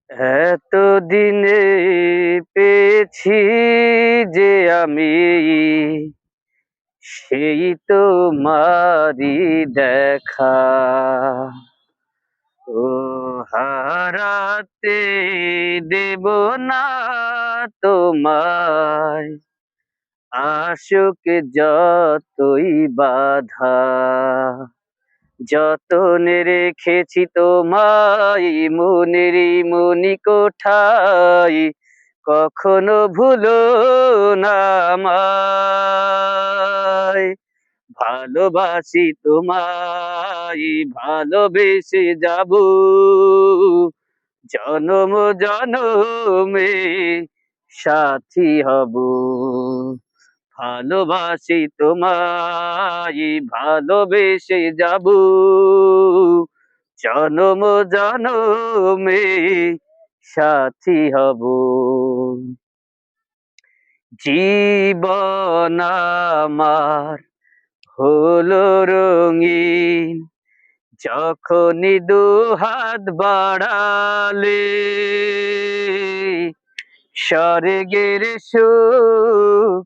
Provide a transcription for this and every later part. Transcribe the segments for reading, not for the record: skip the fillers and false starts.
এতদিনে পেয়েছি যে আমি সেই তোমারই দেখা। ও হারাতে দেব না তোমায়, আশুক যতই বাধা। যতনে রেখেছি তোমায় মনেরই মণিকোঠায়, কখনো ভুলো না আমায়। ভালোবাসি তোমায়, ভালোবেসে যাব জনম জনমে, সাথী হব। ভালোবাসি তোমায়, ভালোবেসে যাব জনম জনমে, সাথী হব। জীবন আমার হলো রঙিন, যখনই দুহাত বাড়ালে। স্বর্গের সুখ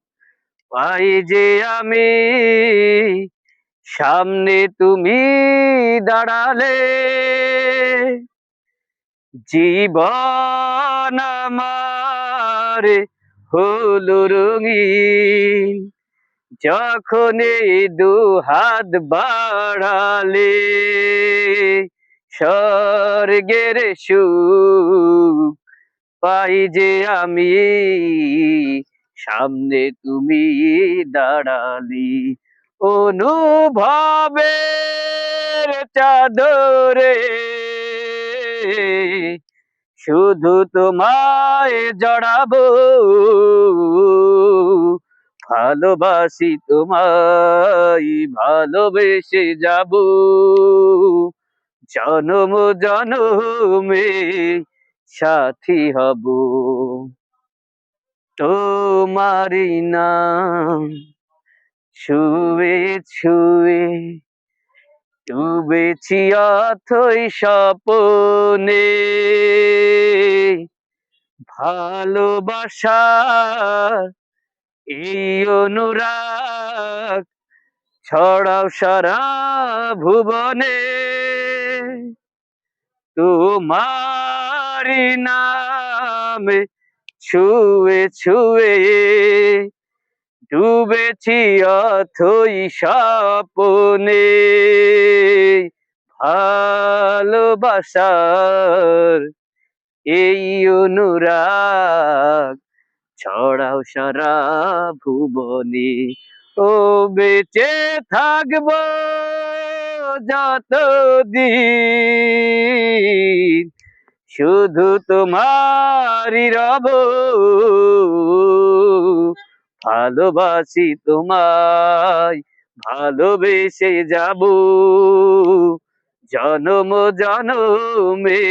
পাই যে আমি, সামনে তুমি দাঁড়ালে। জীবন আমার হলো রঙিন, যখন এই দুহাত বাড়ালে। স্বর্গের সুখ পাই যে আমি, সামনে তুমি দাঁড়ালি। অনুভবের চাদরে শুধু তোমায় জড়াবো। ভালোবাসি তোমায়, ভালোবেসে যাব জনম জনমে, সাথী হব। তোমারই নাম ছুঁয়ে ছুঁয়ে ডুবেছি অথই স্বপনে। ভালোবাসার এই অনুরাগ ছড়াও সারা ভুবনে। তোমারি নামে ছুঁয়ে ছুঁয়ে ডুবেছি অথই স্বপনে। ভালোবাসার এই অনুরাগ ছড়াও সারা ভুবনে। ও বেঁচে থাকবো যতদিন, শুধু তোমারই রব। ভালোবাসি তোমায়, ভালোবেসে যাব জনম জনমে,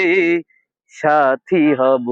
সাথী হব।